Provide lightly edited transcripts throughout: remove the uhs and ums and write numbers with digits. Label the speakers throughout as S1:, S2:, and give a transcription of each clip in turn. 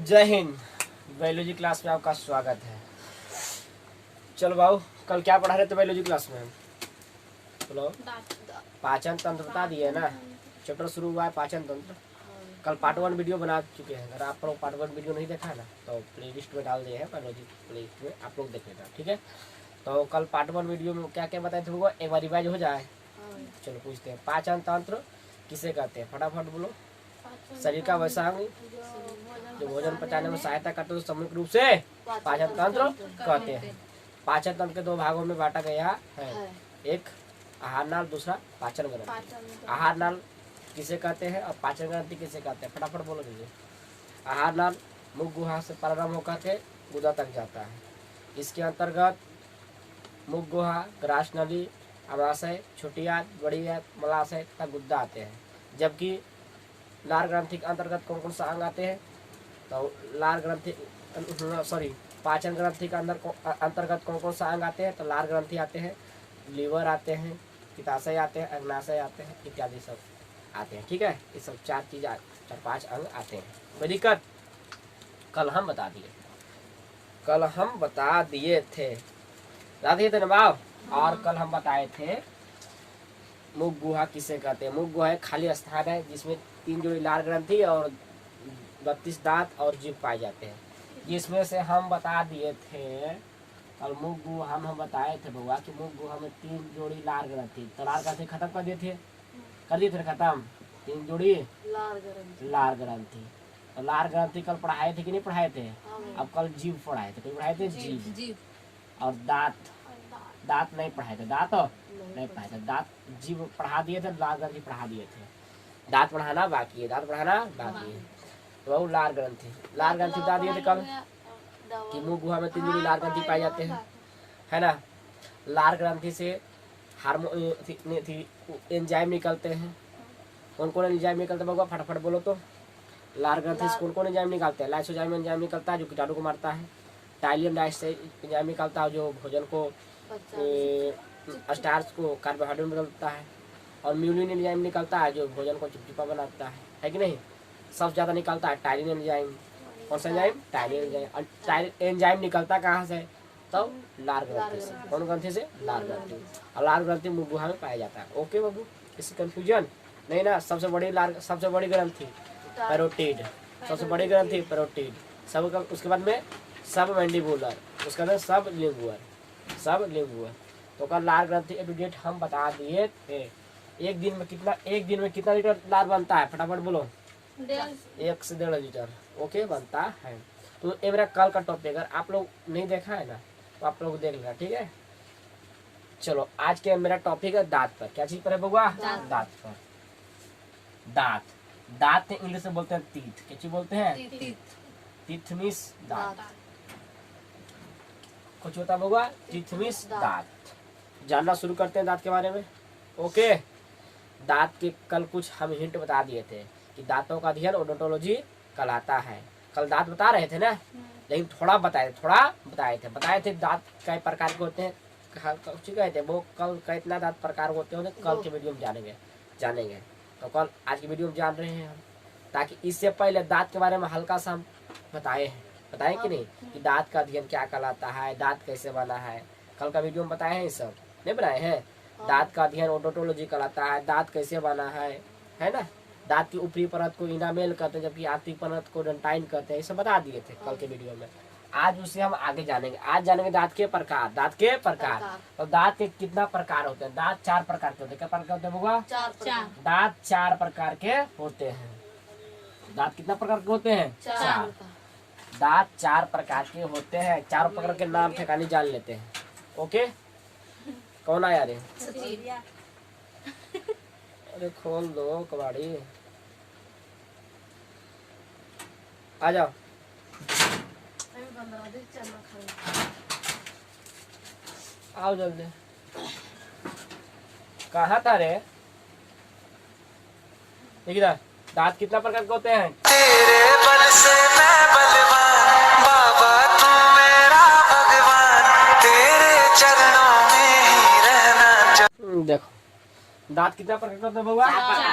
S1: जय Hind. Biology class में आपका स्वागत है। चलो बाबू, कल क्या पढ़ा रहे थे बायोलॉजी क्लास में? बोलो। पाचन तंत्र बता दिए ना, चैप्टर शुरू हुआ है पाचन तंत्र। कल पार्ट 1 वीडियो बना चुके हैं। अगर आप लोग पार्ट 1 वीडियो नहीं देखा है ना तो प्ले लिस्ट में डाल दिए हैं, बायोलॉजी प्ले लिस्ट में आप लोग देख लेना, ठीक है। तो कल पार्ट 1 वीडियो में क्या क्या बताए थे वो एक बार रिवाइज हो जाए। चलो पूछते हैं, पाचन तंत्र किसे कहते हैं? फटाफट बोलो। शरीर का वैसा अंग जो भोजन पचाने में सहायता करते हैं सामूहिक रूप से पाचन तंत्र कहते हैं। पाचन तंत्र के 2 भागों में बांटा गया है, एक आहार नाल, दूसरा पाचन ग्रंथि। आहार नाल किसे कहते हैं और पाचन ग्रंथि किसे कहते हैं? फटाफट बोलो दीजिए। आहार नाल मुख गुहा से प्रारंभ होकर के गुदा तक जाता है। इसके अंतर्गत मुख गुहा, ग्रास नली, अमाशय, छोटी आंत, बड़ी आंत, मलाशय तथा गुदा आते हैं। जबकि लार ग्रंथि के अंतर्गत कौन कौन सा अंग आते हैं? तो लार ग्रंथि पाचन ग्रंथि के अंतर्गत कौन कौन सा अंग आते हैं? तो लार ग्रंथि आते हैं, लीवर आते हैं, पित्ताशय आते हैं, अग्नाशय आते हैं, इत्यादि सब आते हैं, ठीक है। ये सब 4-5 अंग आते हैं। कोई दिक्कत? कल हम बता दिए थे ना बाब। और कल हम बताए थे मुख गुहा किसे कहते हैं? मुख गुहा खाली स्थान है जिसमें 3 जोड़ी लार ग्रंथि और 32 दांत और जीभ पाए जाते हैं। जिसमें से हम बता दिए थे और मुख गुहा हम बताए थे बउआ कि मुख गुहा में 3 जोड़ी लार ग्रंथि। तो लार ग्रंथि खत्म कर दिए थे खत्म। 3 जोड़ी लार ग्रंथि। तो लार ग्रंथि कल पढ़ाए थे कि नहीं पढ़ाए थे? अब कल जीभ पढ़ाए थे। कोई पढ़ाए थे? जीभ। और दांत नहीं पढ़ाए थे। दांत नहीं पढ़ाए थे। दांत जीभ पढ़ा दिए थे, लार ग्रंथि पढ़ा दिए थे। दांत पढ़ाना बाकी है। तो लार ग्रंथि बता दिए थे कल कि मुख गुहा में 3 जोड़ी लार ग्रंथि पाए जाते हैं, है ना। लार ग्रंथि से एंजाइम निकलते हैं। कौन कौन एंजाइम निकलते हैं? फटाफट बोलो तो। लार ग्रंथि से कौन कौन एंजाइम निकलते हैं? लाइसोजाइम एंजाइम निकलता है जो कीटाणु को मारता है। टाइलियम डाइऑक्साइड एंजाइम निकलता है जो भोजन को स्टार्च को कार्बोहाइड्रेट में बदलता है। और म्यूलिन एंजाइम निकलता है जो भोजन को चिपचिपा बनाता है कि नहीं। सबसे ज्यादा निकलता है टाइलिन एंजाइम। कौन सा एंजाइम? Ptyalin enzyme. एंजाइम निकलता कहाँ से? तो लार ग्रंथि से। कौन ग्रंथि से? लार ग्रंथि। और लार ग्रंथि मुख गुहा में पाया जाता है। ओके बाबू, किसी कंफ्यूजन नहीं ना। सबसे बड़ी ग्रंथि पैरोटिड। सबसे बड़ी ग्रंथि पैरोटिड। सब उसके बाद में सब मैंडिबुलर, उसके बाद सब लिंगुअर। तो कल लार ग्रंथि ए टू जेड हम बता दिए थे। एक दिन में कितना लीटर लार बनता है? फटाफट बोलो। 1 से 1.5 लीटर ओके बनता है। तो ये मेरा कल का टॉपिक, अगर आप लोग नहीं देखा है ना तो आप लोग देख लेना, ठीक है। चलो आज के मेरा टॉपिक है दांत पर। क्या चीज पर है बउआ? दांत पर। दांत इंग्लिश में बोलते हैं टीथ। क्या चीज बोलते हैं? टीथ मीन्स दांत। कुछ होता बउआ? टीथ मीन्स दांत। जानना शुरू करते हैं दांत के बारे में। ओके, दांत के कल कुछ हम हिंट बता दिए थे कि दांतों का अध्ययन ओडोंटोलॉजी कहलाता है। कल दांत बता रहे थे ना, लेकिन थोड़ा बताए थे दांत कई प्रकार के होते हैं। कहे थे वो कल कितना दांत प्रकार होते हैं कल के वीडियो में जानेंगे। तो कल आज की वीडियो में जान रहे हैं हम, ताकि इससे पहले दांत के बारे में हल्का सा हम बताए कि नहीं कि दांत का अध्ययन क्या कहलाता है, दांत कैसे बना है। कल का वीडियो में बताए हैं, ये सब नहीं बनाए हैं। दांत का अध्ययन ओडोंटोलॉजी कहलाता है। दांत कैसे बना है ना। दांत की ऊपरी परत को इनामेल कहते हैं, जबकि आंतरिक परत को डेंटाइन कहते हैं। ये सब बता दिए थे कल के वीडियो में। आज उसे हम आगे जानेंगे। आज जानेंगे दांत के प्रकार। तो दांत के कितना प्रकार होते हैं? दांत 4 प्रकार के होते हैं। क्या प्रकार होते हैं बउआ? दांत 4 प्रकार के होते हैं। दांत कितना प्रकार के होते हैं? 4। दांत 4 प्रकार के होते हैं। 4 प्रकार के नाम ठिकाने जान लेते हैं। ओके, कौन आया रे? अरे खोल दो कबाड़ी, आ जाओ। आओ जल्दी। कहाँ था रे? देखिए दांत कितना प्रकार के होते हैं? तेरे बल से मैं बलवान, बाबा तू मेरा भगवान, तेरे चरणों में ही रहना। देखो दांत कितना प्रकार के होते हैं बउआ?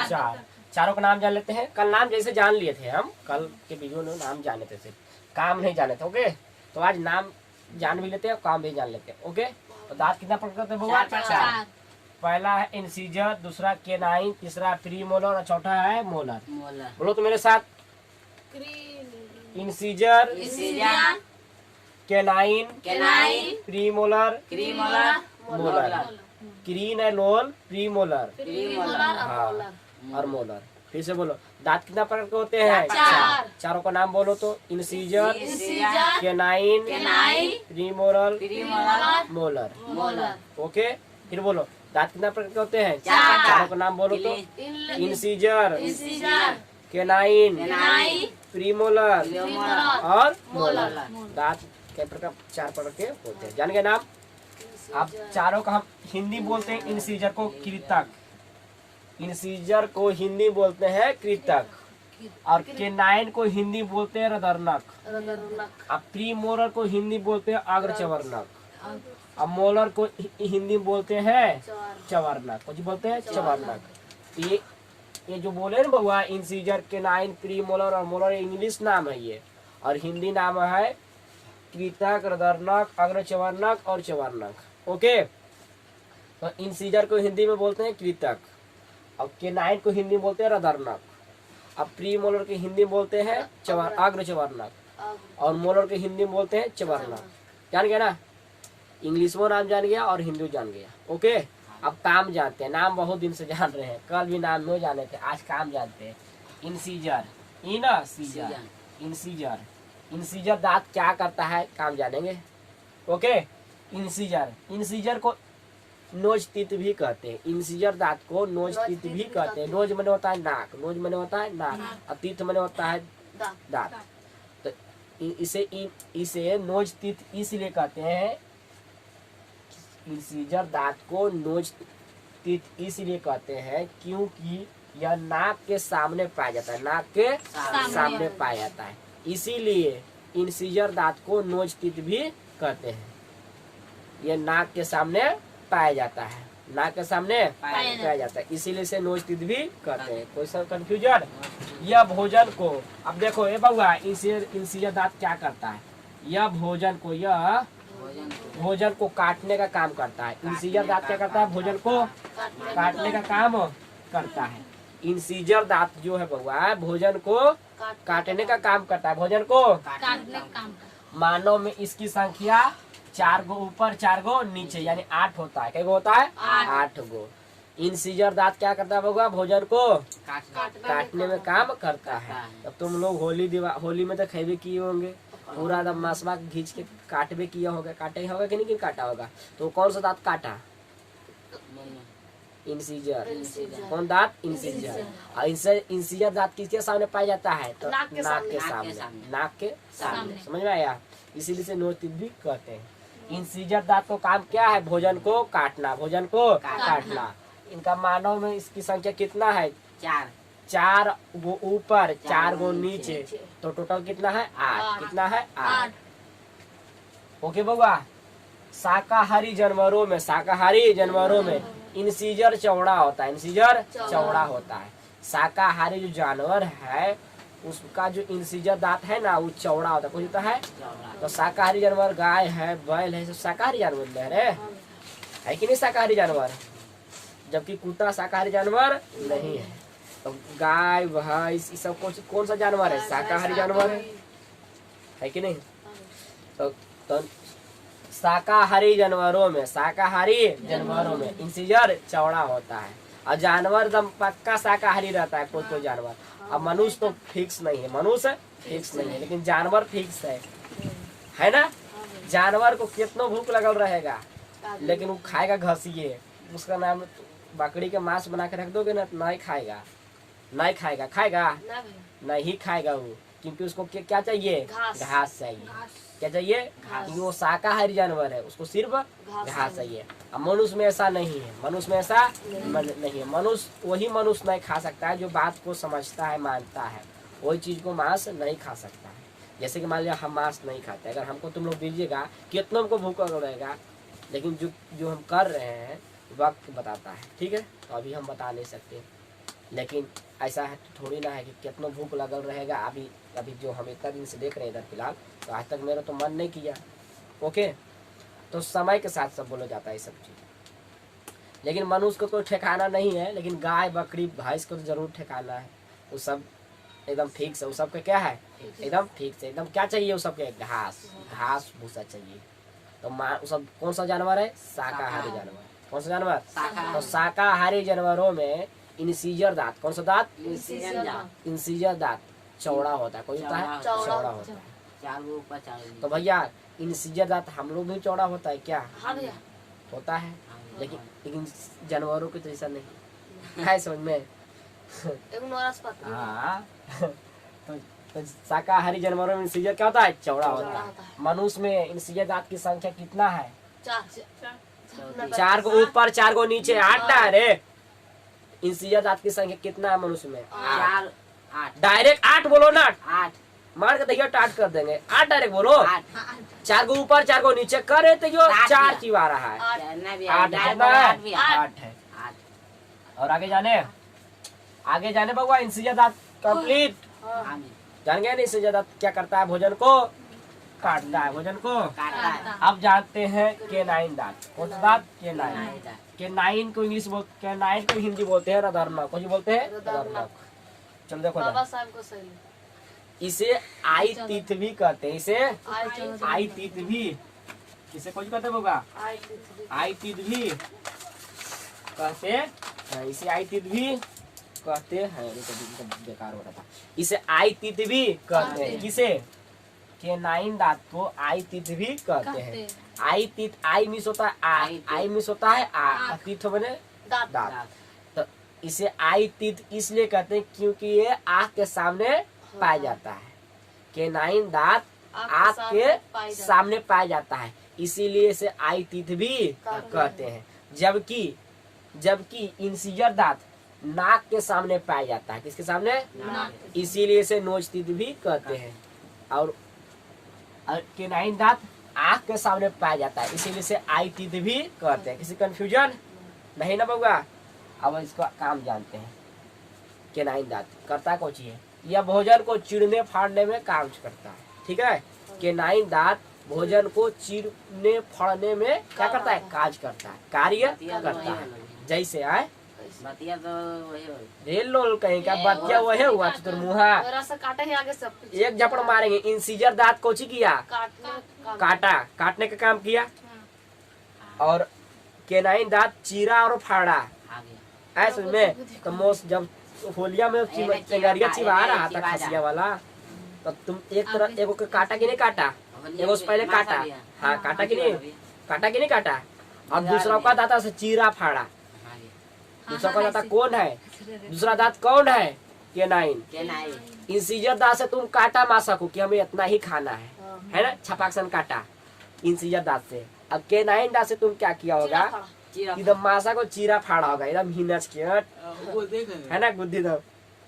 S1: 4। चारों का नाम जान लेते हैं। कल नाम जैसे जान लिए थे हम, कल के वीडियो में नाम जाने थे, सिर्फ काम नहीं जाने थे। ओके, तो आज नाम जान भी लेते हैं, काम भी जान लेते हैं। ओके, तो दांत कितना प्रकार करते हैं? चार। पहला है इंसीजर, दूसरा केनाइन, तीसरा प्रीमोलर और चौथा है मोलर। बोलो तो मेरे साथ। Incisor, canine, premolar, molar. क्रीन है लोल, प्रीमोलर, हाँ, और मोलर। फिर से बोलो, दांत कितना प्रकार के होते हैं? चारों का नाम बोलो तो। Incisor, canine, premolar, molar. Okay, फिर बोलो, दांत कितना प्रकार के होते हैं? चारों का नाम बोलो तो। इंसीजर, केनाइन, प्रीमोलर और मोलर। दांत के प्रकार 4 प्रकार के होते हैं, जान गए नाम। अब चारों का हम हिंदी बोलते हैं। इंसीजर को कृतक, इंसीजर को हिंदी बोलते हैं कृतक, और केनाइन को हिंदी बोलते हैं रदरनक। अब प्रीमोलर को हिंदी बोलते हैं अग्रचवर्णक। अब मोलर को हिंदी बोलते हैं चवर्णक। कुछ बोलते हैं चवर्णक। ये जो बोले ना बउआ, इंसीजर, केनाइन, प्रीमोलर और मोलर, इंग्लिश नाम है ये, और हिंदी नाम है कृतक, रदरनक, अग्रचवर्णक और चवर्णक। ओके, तो इंसीजर को हिंदी में बोलते हैं कृतक, अब केनाइन को हिंदी बोलते हैं रदरनक, अब प्रीमोलर की हिंदी बोलते हैं अग्रचवर्णक, और मोलर की हिंदी बोलते हैं चवर्णक। जान गया ना, इंग्लिश में नाम जान गया और हिंदी जान गया। ओके, अब काम जानते हैं। नाम बहुत दिन से जान रहे हैं, कल भी नाम नहीं जाने थे, आज काम जानते हैं। इंसीजर, इंसीजर, इंसीजर दांत क्या करता है, काम जानेंगे। ओके, इंसीजर को नोज तीत भी कहते हैं। इंसीजर दांत को नोज तीत भी कहते हैं। नोज मने होता है नाक, नोज मने होता है नाक, और तीत मने होता है दांत। तो इसे नोज तीत इसलिए कहते हैं। इंसीजर दांत को नोज तीत इसलिए कहते हैं क्योंकि यह नाक के सामने पाया जाता है, नाक के सामने पाया जाता है, इसीलिए इंसीजर दांत को नोज तीत भी कहते हैं। यह नाक के सामने पाया जाता है, नाक के सामने पाया जाता है, इसीलिए इसे नोज तीत भी कहते हैं। कोई सब कंफ्यूजन? यह भोजन को, अब देखो ये बउआ, इंसीजर दांत क्या करता है? यह भोजन को काटने का काम करता है। इंसीजर दांत क्या करता है? भोजन को काटने का काम करता है। इंसीजर दांत जो है बउआ, भोजन को काटने का काम करता है, भोजन को काटने का काम। मानव में इसकी संख्या 4 गो ऊपर 4 गो नीचे, यानी 8 होता है। क्या होता है? 8 गो। इंसीजर दांत क्या करता है बउआ? भोजन को काटने में काम करता है। तब तुम लोग होली में तो खेबे किए होंगे, पूरा एकदम मसवा घींच के काटबे किया होगा, काटे होगा कि नहीं काटा होगा। तो कौन सा दांत काटा? इंसीजर। कौन दांत? इंसीजर। और इंसीजर दांत किसके सामने पाया जाता है? तो नाक के सामने। समझ में आया? इसीलिए से नोज तीत भी कहते हैं। इंसीजर दांत को काम क्या है? भोजन को काटना, भोजन को काटना। इनका मानव में इसकी संख्या कितना है? 4 गो ऊपर 4 गो नीचे, तो टोटल कितना है? 8। कितना है? 8। ओके बउआ, शाकाहारी जानवरों में इंसीजर चौड़ा होता है। इंसीजर चौड़ा होता है। शाकाहारी जो जानवर है उसका जो इंसीजर दांत है ना, वो चौड़ा होता है। कुछ होता है तो शाकाहारी जानवर, गाय है, बैल है, सब शाकाहारी जानवर है कि नहीं? शाकाहारी जानवर, जबकि कुत्ता शाकाहारी जानवर नहीं है। तो गाय, भैंस, ये सब कौन सा जानवर है? शाकाहारी जानवर है कि नहीं? तो शाकाहारी जानवरों में इंसीजर चौड़ा होता है, और जानवर एकदम पक्का शाकाहारी रहता है। कोई जानवर, अब मनुष्य तो फिक्स नहीं है, लेकिन जानवर फिक्स है ना? जानवर को कितना भूख लगल रहेगा, लेकिन वो खाएगा घसिए। उसका नाम बकरी के मांस बना के रख दोगे ना, नहीं खाएगा। नहीं खाएगा वो, क्योंकि उसको क्या चाहिए? घास चाहिए। क्या चाहिए? क्योंकि वो शाकाहारी जानवर है, उसको सिर्फ घास चाहिए। अब मनुष्य में ऐसा नहीं है, वही मनुष्य नहीं खा सकता है जो बात को समझता है, मानता है, वही चीज को मांस नहीं खा सकता है। जैसे कि मान लिया हम मांस नहीं खाते, अगर हमको तुम लोग दीजिएगा, कितना हमको भूख लगेगा, लेकिन जो हम कर रहे हैं वक्त बताता है। ठीक है, तो अभी हम बता नहीं सकते। लेकिन ऐसा है थोड़ी ना है कि कितना भूख लगल रहेगा। अभी अभी जो हम इतना दिन से देख रहे हैं इधर फिलहाल, तो आज तक मेरा तो मन नहीं किया। ओके, तो समय के साथ सब बोला जाता है ये सब चीज़। लेकिन मनुष्य को कोई ठिकाना नहीं है, लेकिन गाय बकरी भैंस को तो जरूर ठिकाना है। वो सब एकदम ठीक से, वो सबके क्या है एकदम ठीक से, एकदम क्या चाहिए वो सबके, घास घास भूसा चाहिए। तो वो सब कौन सा जानवर है, शाकाहारी जानवर। कौन सा जानवर, तो शाकाहारी जानवरों में इंसीजर दांत, कौन सा दांत, इंसीजर दांत चौड़ा होता है। कोई होता है चौड़ा होता है। तो भैया इंसीजर दांत हम लोग भी चौड़ा होता है क्या, होता है, लेकिन जानवरों की तो ऐसा नहीं है, समझ में। हाँ तो शाकाहारी जानवरों में इंसीजर क्या होता है, चौड़ा होता है। मनुष्य में इंसीजर दांत की संख्या कितना है, 4 गो ऊपर 4 गो नीचे, 8 ना रे। इंसीजर दांत की संख्या कितना है मनुष्य में, 8। डायरेक्ट 8 बोलो ना, 8 मार के देखिए 8 कर देंगे, 8 डायरेक्ट बोलो। 4 गो ऊपर 4 गो नीचे करे तो 4 की आ रहा है, 8 है। और आगे जाने बउआ, इंसीजर दांत कंप्लीट जान गए। इंसीजर दांत क्या करता है, भोजन को काटता है, भोजन को काटता है। अब जानते हैं केनाइन दांत, कौन सा दांत, केनाइन। केनाइन को इंग्लिश बोल, केनाइन को हिंदी बोलते हैं रदरनक। कौन बोलते हैं, रदरनक। चल देखो बाबा साहब को सही, इसे आई तीत भी कहते हैं, इसे आई तीत भी, इसे कुछ कहते होगा, आई तीत भी कहते हैं, इसे आई तीत भी कहते हैं। बेकार हो रहा था, इसे आई तीत भी कहते हैं। किसे, केनाइन दांत को आई तीत भी कहते हैं। आई तीत, आई मिस होता है आई मिस होता है तीत बने दांत। तो इसे आई तीत इसलिए कहते हैं क्योंकि ये आँख के सामने पाया जाता है। केनाइन दांत आँख के सामने पाया जाता है, इसीलिए इसे आई तीत भी कहते हैं। जबकि इंसीजर दांत नाक के सामने पाया जाता है। किसके सामने, इसीलिए इसे नोच तीत भी कहते हैं। और केनाइन दांत आँख के सामने पाया जाता है, इसीलिए इसे आई तीत भी कहते हैं। किसी कंफ्यूजन नहीं ना बउआ। अब इसका काम जानते हैं। केनाइन दांत करता कौन चीज है, यह भोजन को चीरने फाड़ने में काम करता है, ठीक है। केनाइन दांत भोजन को चीरने फाड़ने में क्या करता है, कार्य करता है। जैसे आए बतिया तो रेल लोल कहीं का बतिया वही हुआ तो मुहा काटे है आगे सब एक झपड़ मारेंगे। इंसीजर दांत कोची किया, काटने का काम किया। और केनाइन दांत चीरा और फाड़ा। ऐसे में तो मोस जब होलिया में चिंगारिया चिबा रहा था खसिया वाला, तो तुम एक तरह एगो के काटा कि नहीं काटा, एगो से पहले काटा, हाँ काटा कि नहीं काटा। अब दूसरा का दांत से चीरा फाड़ा। दूसरा का दांत कौन है, दूसरा दांत कौन है, केनाइन। इंसीजर दांत से तुम काटा मार सको कि हमें इतना ही खाना है ना, छपाकसन काटा इंसीजर दांत से। अब केनाइन दांत से तुम क्या किया होगा, एकदम मासा को चीरा फाड़ा होगा, एकदम हिनच के है ना। गुद्दी तो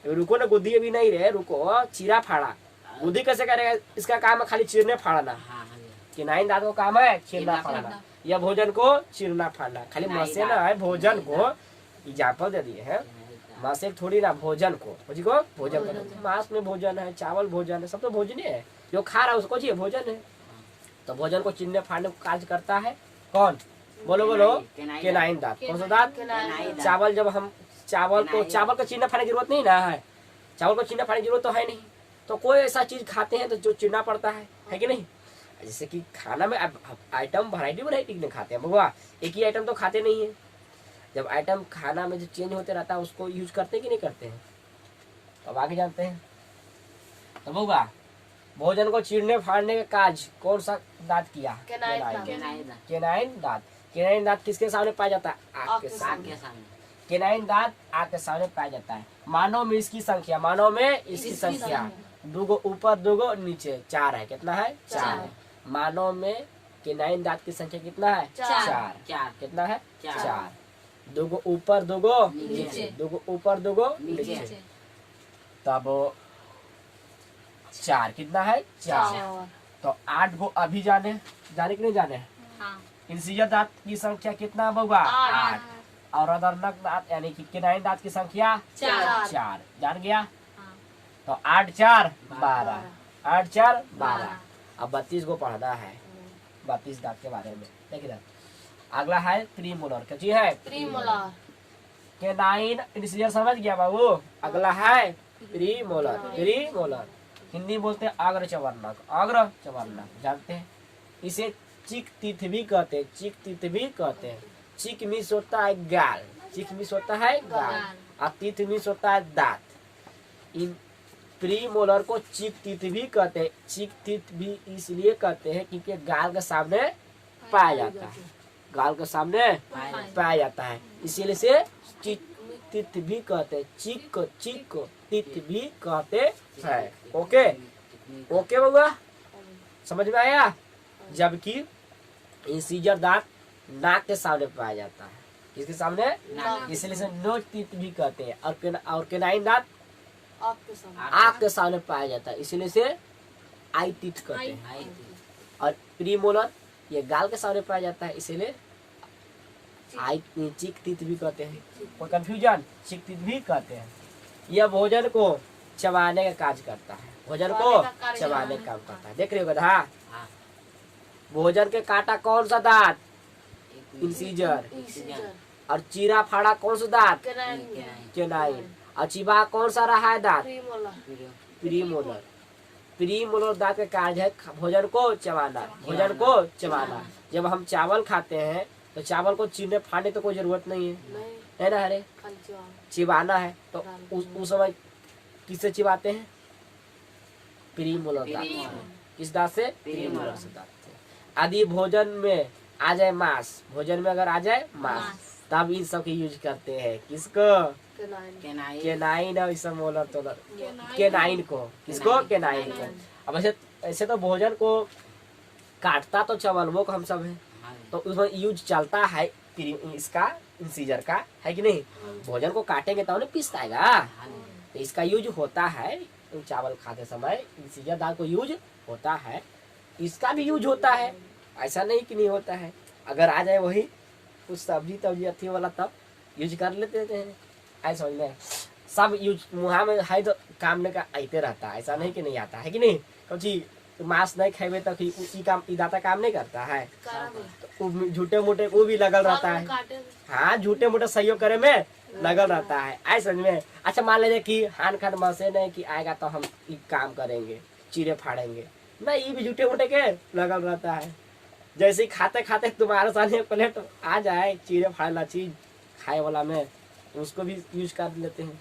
S1: रुको ना, गुद्दी अभी नहीं रहे, रुको। चीरा फाड़ा, गुद्दी कैसे करेगा, इसका काम है खाली चीरने फाड़ना। केनाइन दांत को काम है चीरना फाड़ना, या भोजन को चीरना फाड़ना। खाली मसे ना है, भोजन को एग्जाम्पल दे दिए हैं, मांस एक थोड़ी ना, भोजन को भोजन को। मांस में भोजन है, चावल भोजन है, सब तो भोजन है। जो खा रहा है उसको चाहिए भोजन है। तो भोजन को चीरने फाड़ने को कार्य करता है कौन, बोलो केनाइन दांत। कौन सा दांत, चावल। जब हम चावल को चीरने फाड़ने की जरूरत नहीं ना है, चावल को चीरने फाड़ने की जरूरत तो है नहीं। तो कोई ऐसा चीज खाते हैं तो जो चीरना पड़ता है कि नहीं। जैसे कि खाना में आइटम वैरायटी खाते हैं बउआ, एक ही आइटम तो खाते नहीं है। जब आइटम खाना में जो चेंज होते रहता है उसको यूज करते हैं कि नहीं करते हैं। अब आगे जानते हैं। तो बउआ भोजन को चीरने फाड़ने का काज कौन सा दांत किया, केनाइन दांत। केनाइन दांत किसके सामने पाया जाता है, आँख के सामने। केनाइन दांत आँख के सामने पाया जाता है। मानव में इसकी संख्या 2 गो ऊपर 2 गो नीचे 4 है। कितना है, 4 है। मानव में केनाइन दांत की संख्या कितना है, 4। कितना है, 4। 2 गो ऊपर 2 गो नीचे, 2 गो ऊपर 2 गो नीचे, तब 4। कितना है, 4। तो 8 गो अभी जाने कि नहीं जाने। इंसीजर दांत की संख्या कितना बउआ, 8। और अदरनक दांत यानी कि केनाइन दांत की संख्या 4 जान गया। तो 8 4 12, 8 4 12। अब 32 को पढ़ना है, 32 दांत के बारे में देखिए। अगला है प्रीमोलर, क्या चीज है?
S2: प्रीमोलर।
S1: केनाइन इंसिजर समझ गया बाबू। अगला है प्रीमोलर। प्रीमोलर हिंदी बोलते हैं अग्र चवर्णक, अग्र चवर्णक जानते हैं। इसे चिक तीथ भी कहते हैं, चिक तीथ भी कहते हैं। चिक मीन्स होता है गाल, चिक मीन्स होता है गाल, और तीथ मीन्स होता है दांत। इन प्रीमोलर को चिक तीथ भी कहते हैं। चिक तीथ भी इसलिए कहते हैं क्योंकि गाल के सामने पाया जाता है, गाल के सामने पाया जाता है, इसीलिए से चिक तीथ भी कहते हैं। चिक को चिक को तीथ भी कहते हैं। ओके ओके बउआ, समझ में आया। जबकि इंसिजर दांत नाक के सामने पाया जाता है, किसके सामने? इसलिए से नोज तीथ भी कहते हैं। और केनाइन दांत आँख के सामने पाया जाता है, इसलिए से आई तीथ कहते हैं। और प्रीमोलर ये गाल के सामने पाया जाता है, इसीलिए आई चिक तीथ भी कहते हैं। कोई कंफ्यूजन? चिक तीथ भी कहते हैं। यह भोजन को चबाने का कार्य करता है, भोजन को चबाने का काम करता है। देख रहे हो गधा? भोजन के काटा कौन सा दांत? इंसिजर। और चीरा फाड़ा कौन सा दांत? केनाइन। और चिबा कौन सा रहा है दांत? प्रीमोलर। प्रीमोलर दांत का कार्य है भोजन को चबाना, भोजन को चबाना। जब हम चावल खाते हैं तो चावल को चीरने फाड़ने तो कोई जरूरत नहीं है ना? अरे चिबाना है तो उस समय किससे चिबाते हैं? प्रीमोलर दांत से। किस दांत से? प्रीमोलर से दांत से। यदि भोजन में आ जाए मांस, भोजन में अगर आ जाए मांस, तब इन सब की यूज करते हैं। किसको? केनाइन और इस मोलर तोलर, केनाइन को। किसको? केनाइन को। अब ऐसे तो भोजन को काटता तो चवलवो को हम सब है, तो उसमें यूज चलता है इसका इंसिजर का, है कि नहीं? भोजन को काटेंगे तो उन्हें पीस आएगा, तो इसका यूज होता है। चावल खाते समय इंसिजर दांत को यूज होता है, इसका भी यूज होता है, ऐसा नहीं कि नहीं होता है। अगर आ जाए वही कुछ सब्जी तब्जी अथी वाला तब यूज कर लेते हैं। ऐसा समझ में सब यूज मुहा में है तो काम का आते रहता है, ऐसा नहीं कि नहीं आता है कि नहीं? कभी मांस नहीं खेबे तो दाता काम नहीं करता है, तो झूठे मोटे वो भी लगल रहता है। हाँ, झूठे मोटे सहयोग करे में लगल रहता है, ऐसा समझ में। अच्छा मान लीजिए कि हान खान मसे नहीं कि आएगा तो हम काम करेंगे, चीरे फाड़ेंगे, नहीं ये भी झूठे मोटे के लगल रहता है। जैसे खाते खाते तुम्हारे सामने प्लेट आ जाए चीरे फाड़ला चीज खाए वाला में, उसको भी यूज कर लेते हैं।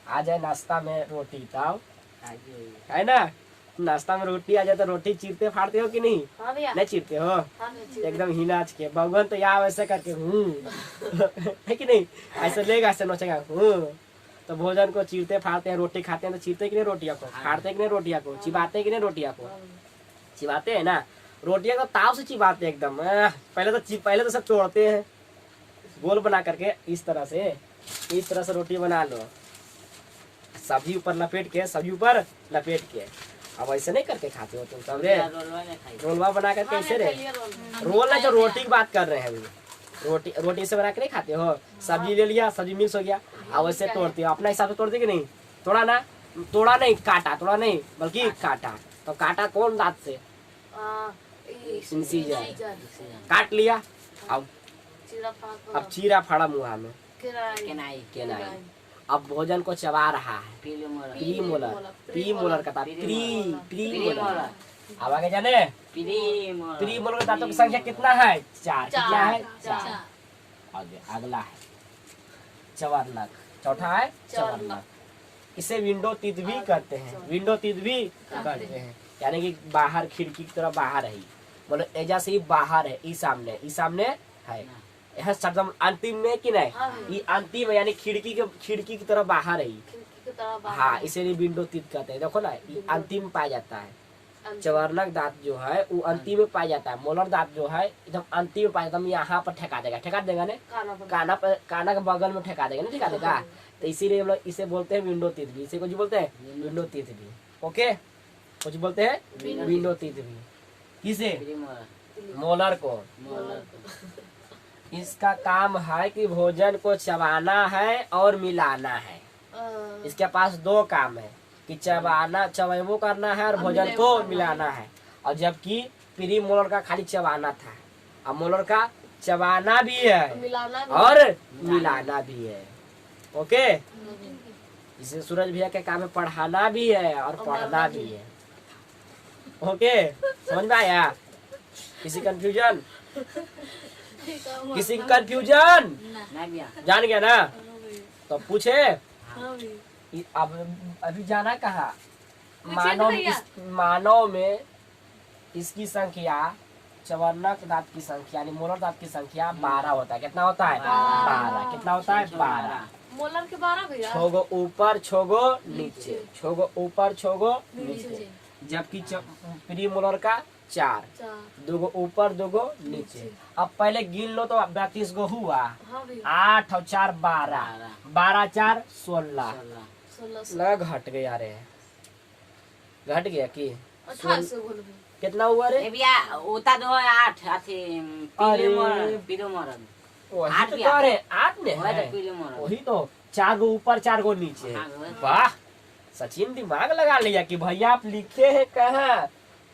S1: आ जाए नाश्ता में रोटी, तब है ना, नाश्ता में रोटी आ जाए तो रोटी चीरते फाड़ते हो कि नहीं? नहीं चीरते हो? एकदम हिनाच के भगवान तो यहाँ वैसे करके है कि नहीं? ऐसे लेगा ऐसे नोचेगा तो भोजन को चीरते फाड़ते हैं। रोटी खाते हैं तो चीरते कि नहीं रोटियां को? फाड़ते कि नहीं रोटियां को? चिबाते कि नहीं रोटियां को? चिबाते है ना। रोटियां को ताव से चिबाते एकदम। पहले तो सब तोड़ते हैं गोल बना करके, इस तरह से रोटी बना लो, सब्जी ऊपर लपेट के। अब ऐसे नहीं करके खाते हो तुम सब रे? रोलवा बना करके ऐसे रे? रोल है जो रोटी की बात कर रहे हैं अभी। रोटी से बना के नहीं खाते हो? सब्जी ले लिया, सब्जी मिक्स हो गया, अब ऐसे तोड़ते हो, अपना हिसाब से तोड़ते कि नहीं? तोड़ा नहीं काटा, तोड़ा नहीं बल्कि काटा। तो काटा कौन दांत से? इंसिजर। काट लिया, अब चीरा फाड़ा मुहा में, केनाइन। अब भोजन को चबा रहा है प्रीमोलर का दांत, प्रीमोलर। अब आगे जाने प्रीमोलर के दांतों की संख्या कितना है? 4। कितना है? 4। आगे अगला है चवर्णक, चौथा है चवर्णक। इसे विंडो टीथ भी कहते हैं, विंडो टीथ भी कहते हैं, यानी कि बाहर खिड़की की तरह बाहर है, मतलब एजा से ही बाहर है, ई सामने है, यह शब्द अंतिम में कि नहीं? ये अंतिम है, यानी खिड़की की तरह बाहर है। हाँ, इसीलिए विंडो टीथ कहते हैं। देखो ना, ये अंतिम में पाया जाता है। चवर्णक दांत जो है वो अंतिम में पाया जाता है। मोलर दांत जो है एकदम अंतिम में पाया जाता है, यहाँ पर ठेका देगा ने, काना के बगल में ठेका देगा, नहीं ठेका देगा, तो इसीलिए हम लोग इसे बोलते हैं विंडो टीथ भी। इसे कुछ बोलते हैं विंडो टीथ भी। ओके, कुछ बोलते हैं विंडो टीथ भी। किसे? मोलर को। इसका काम है कि भोजन को चबाना है और मिलाना है। इसके पास दो काम है कि चबाना करना है और भोजन को मिलाना है। और जबकि प्री मोलर का खाली चबाना था, अब मोलर का चबाना भी है और मिलाना भी है। ओके, इसे सूरज भैया के काम है पढ़ाना भी है और पढ़ना भी है। ओके, समझ में आया? किसी कंफ्यूजन? किसी कंफ्यूजन? जान गया ना? तो पूछे अब अभी जाना कहा? मानव में इसकी संख्या चवर्णक दांत की संख्या यानी मोलर दांत की संख्या 12 होता है। कितना होता है? 12। कितना होता है? 12।
S2: मोलर के 12 भैया।
S1: 6 गो ऊपर 6 गो नीचे, 6 गो ऊपर 6 गो नीचे। जबकि प्री मोलर का 4, 2 गो ऊपर 2 गो नीचे। अब पहले गिन लो तो 32 गो हुआ। 8 और 4 12, 12 4 16 लगा घट गया रे, घट गया कि कितना हुआ रे?
S3: भैया होता तो 8 अथी पीलो मरद
S1: वही तो कह रहे 8 में है। वही तो 4 गो ऊपर 4 गो नीचे। वाह, सचिन दिमाग लगा लिया कि भैया आप लिखे हैं कहाँ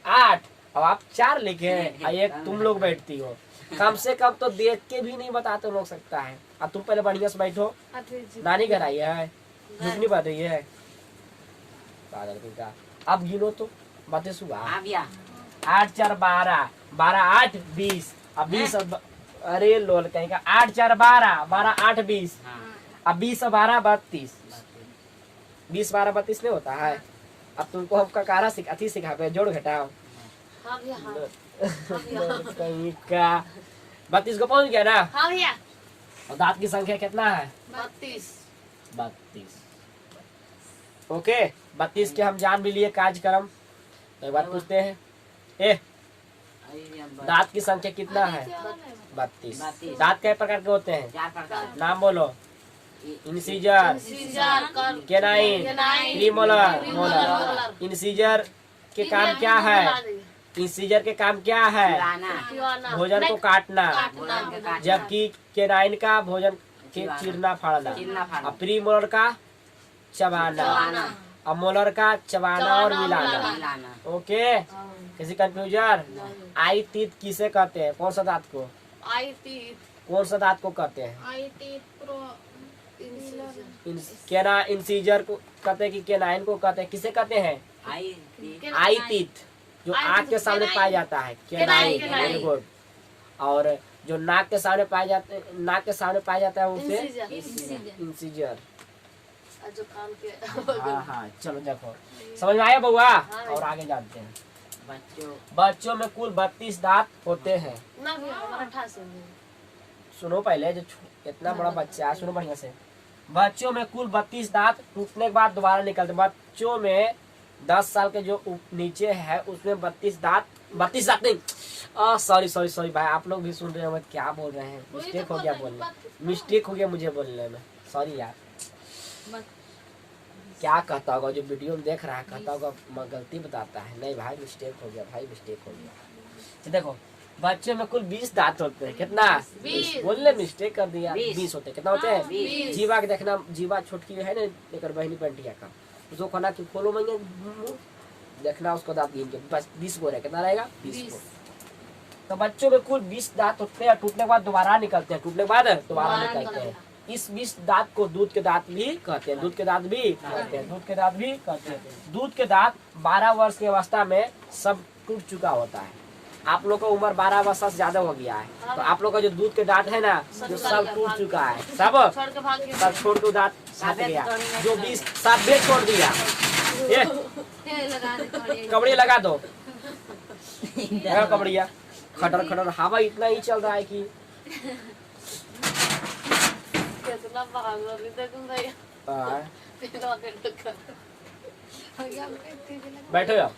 S1: 8 और आप 4 लिखे हैं, एक तुम लोग बैठती हो। कम से कम तो देख के भी नहीं बताते लोग सकता है। अब तुम पहले बढ़िया से बैठो। नानी घर आई है, झूठ नहीं बात रही है पागल का। अब गिनो तो बातें सुबह 8 4 12, 12 8 20, अब 20 अरे लोल कहीं का 8 4 12, 12 8 20, अब 20 और 12 32, 20 12 32 नहीं होता है। अब तुमको हम ककारा अथी सिखा जोड़ घटाओ कहीं का 32 को पहुंच गया ना?
S2: हाँ भैया।
S1: और दांत की संख्या कितना है? 32। ओके, 32 के हम जान भी लिए कार्यक्रम। तो एक बात पूछते हैं, दांत की संख्या कितना है? 32। दांत कई प्रकार के होते हैं?
S3: 4 प्रकार।
S1: नाम बोलो। Incisor, canine, premolar, molar. Incisor के काम क्या है? इंसीजर के काम क्या है? भोजन को काटना। जबकि केनाइन का भोजन के चीरना फाड़ना। और प्रीमोलर का चबाना। और मोलर का चबाना और मिलाना। ओके, किसी कंफ्यूजन? आई टीथ किसे कहते हैं? कौन सा दांत को?
S2: आई टीथ।
S1: कौन सा दांत को कहते हैं?
S2: आई टीथ प्रो
S1: केना इंसीजर को कहते हैं कि केनाइन को कहते हैं? किसे कहते हैं? आई टीथ, जो आँख के सामने पाया जाता है केनाइन को। और जो नाक के सामने पाया जाता है, नाक के सामने पाया जाता है उसे इंसीजर।
S2: जो कान के
S1: हाँ, चलो देखो समझ में आया बउआ? और आगे जानते हैं। बच्चों में कुल 32 दांत होते हैं।
S2: ना भी हमारा 88 में।
S1: सुनो पहले, जो इतना बड़ा बच्चा है सुनो बढ़िया से। बच्चों में कुल 32 दांत टूटने के बाद दोबारा निकलते। बच्चों में 10 साल के जो नीचे है उसमें 32 दांत नहीं, सॉरी भाई, आप लोग भी सुन रहे हो क्या बोल रहे हैं? मिस्टेक हो गया बोलने, मिस्टेक हो गया मुझे बोलने में, सॉरी यार। क्या कहता होगा जो वीडियो में देख रहा है? कहता होगा मैं गलती बताता है। नहीं भाई, मिस्टेक हो गया भाई, मिस्टेक हो गया। तो देखो बच्चे में कुल 20 दांत होते हैं। कितना? 20। बोलने मिस्टेक कर दिया, 20 होते हैं। कितना होते हैं? 20। जीवा के देखना, जीवा छोटकी है ना लेकर बहनी पेंटिया का, उसको खाना की खोलो मैं देखना, उसको दांत गिन के बस 20 गो रहे। कितना रहेगा? 20 गो। तो बच्चों में कुल 20 दांत होते हैं। टूटने के बाद दोबारा निकलते हैं, टूटने के बाद दोबारा निकलते हैं। इस 20 दांत को दूध के दांत भी कहते हैं। दूध के दांत भी कहते हैं। दूध के दांत भी कहते हैं। दूध के दांत 12 वर्ष की अवस्था में सब टूट चुका होता है। आप लोग का उम्र 12 वर्ष से ज्यादा हो गया है, तो आप लोग का जो दूध के दांत है ना, जो सब टूट चुका है, सब छोड़ के दांत हट गया। जो 20 सब भी छोड़ दिया। ये कबड़ी लगा दो, कबड़िया खटर खटर हवा इतना ही चल रहा है कि बैठो यार।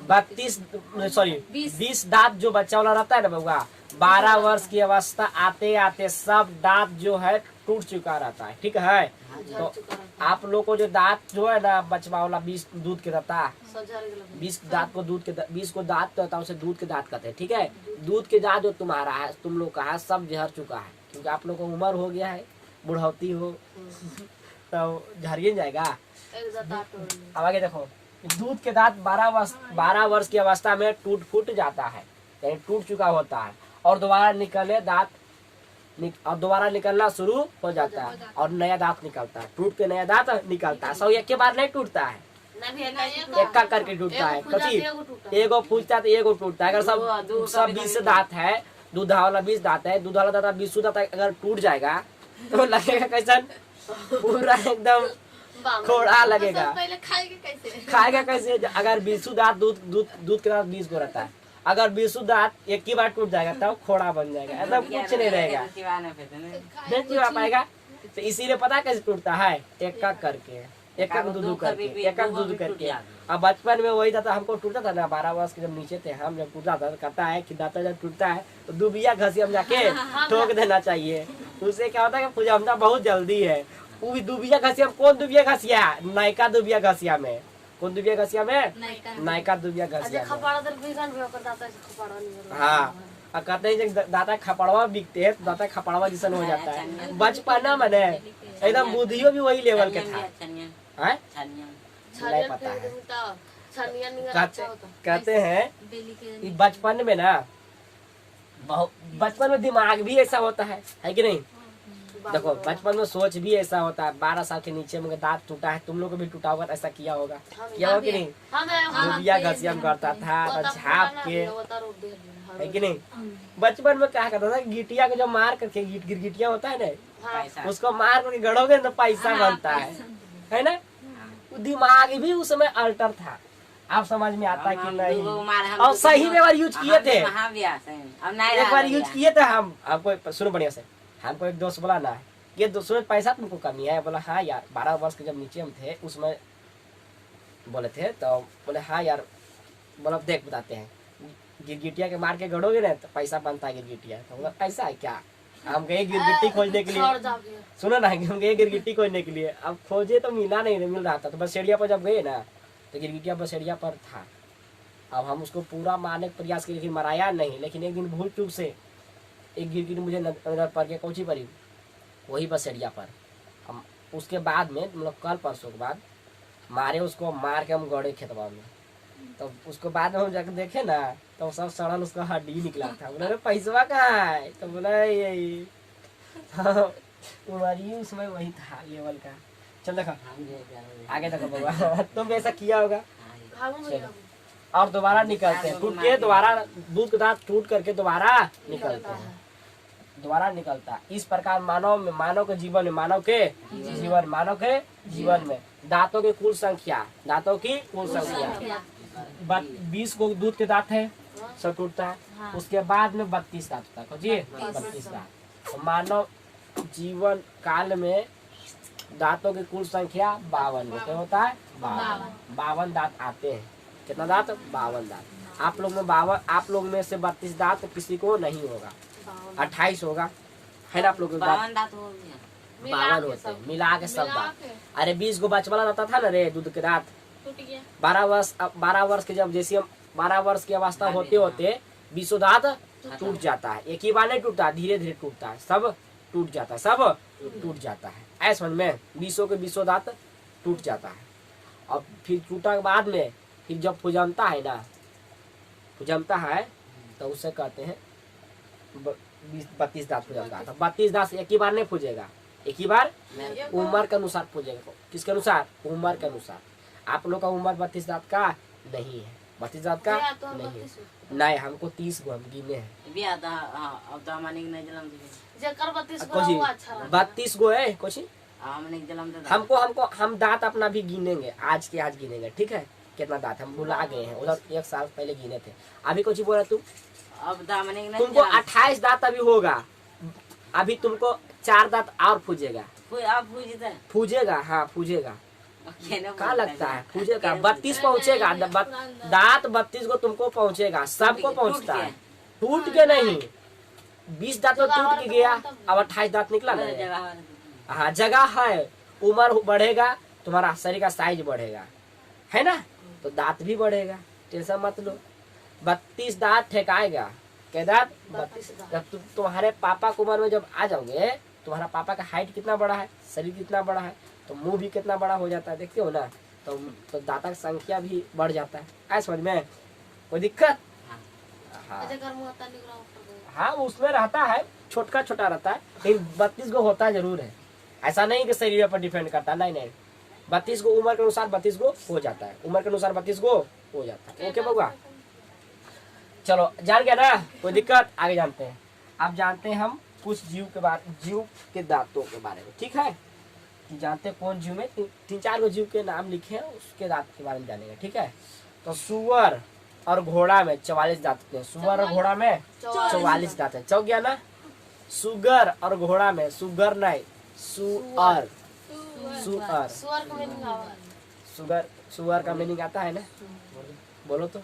S1: 20 दांत जो बच्चा वाला रहता है ना बउआ, 12 वर्ष की अवस्था आते आते सब दांत जो है टूट चुका रहता है। ठीक है, तो आप लोग को जो दांत जो है ना बचवा वाला 20 दूध के दाता,
S2: सब झड़ गेल
S1: 20 दांत को दूध के 20 को दांत होता है, उसे दूध के दांत कहते हैं। ठीक है, दूध के दांत जो तुम्हारा है, तुम लोग का है, सब झड़ चुका है, क्योंकि आप लोग को उम्र हो गया है, बुढ़ौती हो तो झड़ ही जाएगा।
S2: एक दाता तोड़ ली।
S1: अब आगे देखो, दूध के दांत 12 वर्ष की अवस्था में टूट फूट जाता है, यानी टूट चुका होता है, और दोबारा निकले दांत और दोबारा निकलना शुरू हो जाता है और नया दांत निकलता है, टूट के नया दांत निकलता है। सब एक के बार नहीं टूटता है,
S2: नहीं भी एक
S1: एक का करके टूटता है। कची
S2: एगो टूटा।
S1: एगो फूटता है तो एगो टूटता है। अगर सब 20 दांत है, दूध वाला 20 दांत है, दूध वाला दांत 20 दांत अगर टूट जाएगा तो लगेगा कैसा, पूरा एकदम खोड़ा लगेगा।
S2: पहले
S1: खाएगा कैसे? अगर 20 दांत दूध के दांत 20 को रहता है, अगर 20 दांत एक ही बार टूट जाएगा तब खोड़ा बन जाएगा, ऐसा कुछ नहीं रहेगा, नहीं चिबा पाएगा। तो इसीलिए पता कैसे टूटता है, एक का करके, एक का दूध करके, एक का दूध करके। अब बचपन में वही था, हमको टूटता था ना, 12 वर्ष के जब नीचे थे हम, जब टूटता था कहता है कि दांत जब टूटता है तो दुबिया घसी हम जाके ठोक देना चाहिए। उससे क्या होता है कि फुजमना बहुत जल्दी है। वो भी दुबिया घसिया, कौन दुबिया घसिया? नायका दुबिया घसिया में। कौन दुबिया घसिया में? नायका दुबिया घसिया में।
S2: खपाड़ा दर बिगन भी ओकर दाता से खपाड़ा नहीं हो।
S1: हाँ, और कहते हैं जब दाता खपड़वा बिकते हैं तो दाता खपड़वा जैसा हो जाता है। बचपना में एकदम बुद्धियो भी वही लेवल के था। हैं? नहीं पता है। कहते हैं बचपन में ना, बचपन में दिमाग भी ऐसा होता है कि नहीं? देखो बचपन में सोच भी ऐसा होता है। 12 साल के नीचे में दांत टूटा है, तुम लोग को भी टूटा होगा, ऐसा किया होगा, किया होगा कि नहीं? दुबिया घसिया करता था तो झाप के, है कि नहीं? बचपन में क्या करता था, गिटिया को जो मार करके, गिरगिटिया होता है ना, उसको मार करके गड़ोगे तो पैसा बनता है ना? दिमाग भी उस समय अल्टर था। आप समझ में आता है कि नहीं? और सही में बार यूज किए थे, एक बार यूज किए थे हम। आपको सुनो बढ़िया से, हमको एक दोस्त बोला ना, ये दोस्तों पैसा तुमको कमी है? बोला हाँ यार, 12 वर्ष के जब नीचे हम थे उसमें बोले थे, तो बोले हाँ यार, बोला देख बताते हैं, गिरगिटिया के मार के गड़ोगे ना तो पैसा बनता है गिरगिटिया। तो बोला ऐसा है क्या? हम गए गिरगिट्टी खोजने के लिए, सुनो ना, हम गए गिरगिट्टी खोजने के लिए। अब खोजे तो मिला नहीं, मिल रहा था। तो बसेड़िया पर जब गए ना तो गिरगिटिया बसेड़िया पर था। अब हम उसको पूरा मारने का प्रयास किए, लेकिन मराया नहीं। लेकिन एक दिन भूल चूक से एक गिरगिटी मुझे नजर पड़ गया, कौची पड़ी, वही बसेड़िया पर। हम उसके बाद में, मतलब कल परसों के बाद मारे उसको, मार के हम गड़े खेतवा में। तो उसको बाद में हम जाकर देखे ना तो सब सड़न उसका हड्डी निकला था। बोले पैसवा कहाँ है? तो बोला यही उमरी उसमें वही था लेवल का। चल देखो आगे देखो बाबा, तुम ऐसा किया होगा। और दोबारा निकलते हैं, टूट के दोबारा, दूध के दांत टूट करके दोबारा निकलते हैं, दोबारा निकलता है। इस प्रकार मानव के जीवन में, मानव के जीवन में दांतों की कुल संख्या, 20 को दूध के दांत है, सब टूटता है। उसके बाद में 32 दांत होता है जी, 32 दांत। तो मानव जीवन काल में दांतों की कुल संख्या 52 होता है, 52 दांत आते हैं। कितना दांत? 52 दांत। आप लोग में से 32 दांत किसी को नहीं होगा, 28 होगा, है ना? आप लोग 52 होते हैं मिला के सब दांत। अरे 20 को बचवाला रहता था ना रे, दूध के दांत। 12 वर्ष के जब, जैसे हम 12 वर्ष की अवस्था होते होते 20 दांत टूट जाता है। एक ही बार नहीं टूटता, धीरे धीरे टूटता है, सब टूट जाता है, सब टूट जाता है। ऐसा में 20 के 20 दांत टूट जाता है। और फिर टूटा के बाद में फिर जब फुजमता है ना, फुजमता है तो उसे कहते हैं 32 दांत फुजमता है। तो 32 दांत एक ही बार नहीं फूजेगा, एक ही बार उम्र के अनुसार फूजेगा। किसके अनुसार? उम्र के अनुसार। आप लोग का उम्र 32 दांत का नहीं है, 32 दांत का नहीं है। नहीं, हमको 30 को हम गिने हैं। 32 गो है कुछ। हम दांत अपना भी गिनेंगे, आज के आज गिनेंगे, ठीक है? कितना दांत हम भुला गए हैं, उधर 1 साल पहले गिने थे। अभी कुछ बोला तुम? तुमको 28 दांत अभी होगा, अभी तुमको 4 दांत और फूजेगा। फूजेगा, हाँ फूजेगा। क्या लगता है? फूजेगा, 32 पहुँचेगा दांत, 32 को तुमको पहुँचेगा, सबको पहुँचता है, टूट के नहीं। 20 दांत तो टूट के गया, अब 28 दांत निकला ना। हाँ जगह है, उम्र बढ़ेगा तुम्हारा शरीर का साइज बढ़ेगा, है ना, तो दांत भी बढ़ेगा, टेंशन मत लो। 32 दांत ठेकाएगा, क्या दांत?
S2: 32 दांत।
S1: जब तुम्हारे पापा की उम्र में जब आ जाओगे, तुम्हारा पापा का हाइट कितना बड़ा है, शरीर कितना बड़ा है, तो मुंह भी कितना बड़ा हो जाता है, देखते हो ना, तो दांत की संख्या भी बढ़ जाता है। आए समझ में? कोई दिक्कत? हाँ
S2: अच्छा घर मुंह तनी निकला ऊपर।
S1: हाँ, उसमें रहता है, छोटा छोटा रहता है, लेकिन 32 को होता जरूर है। ऐसा नहीं कि शरीर पर डिपेंड करता, नहीं नहीं, 32 को उम्र के अनुसार 32 को हो जाता है, उम्र के अनुसार 32 को हो जाता है। ओके बउआ, चलो जान गया ना, कोई दिक्कत? आगे जानते हैं। अब जानते हैं हम कुछ जीव के बारे, जीव के दांतों के बारे में, ठीक है? जानते हैं कौन जीव में 3-4 जीव के नाम लिखे हैं, उसके दांत के बारे में जानेंगे, ठीक है? तो सुअर और घोड़ा में 44 दांत होते हैं। सुअर और घोड़ा में 44 दांत है। चौक गया ना? सुगर और घोड़ा में, सुगर नहीं, सुअर, सुअर,
S2: सुअर का मीनिंग आवा।
S1: सुगर, सुअर का मीनिंग आता है ना? बोलो तो,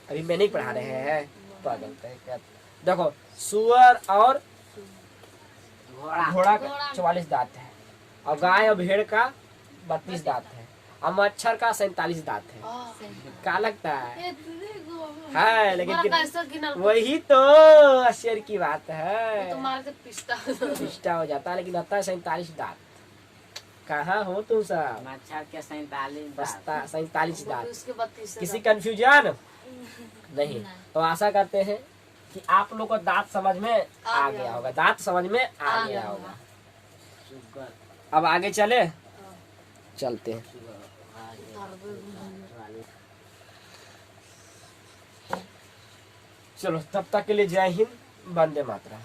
S1: अभी मैं नहीं पढ़ा रहे हैं, पागल है क्या? देखो, सुअर और घोड़ा का 44 दांत है, और गाय और भेड़ का 32 दांत है, और मच्छर का 47 दांत है। क्या लगता है? है, लेकिन
S2: कैसे गिनल?
S1: वही तो आश्चर्य की बात है,
S2: तो मार के पिस्ता।
S1: पिष्टा हो जाता है, लेकिन होता है 47 दांत। कहाँ हो तुम सब?
S3: मच्छर के 47
S1: बस्ता 47 दांत।
S2: उसके 32
S1: किसी कंफ्यूजन नहीं? तो आशा करते हैं कि आप लोग को दांत समझ में आ गया होगा, दांत समझ में आ गया होगा।
S3: सुगर,
S1: अब आगे चले, चलते हैं। चलो, तब तक के लिए जय हिंद, वंदे मातरम।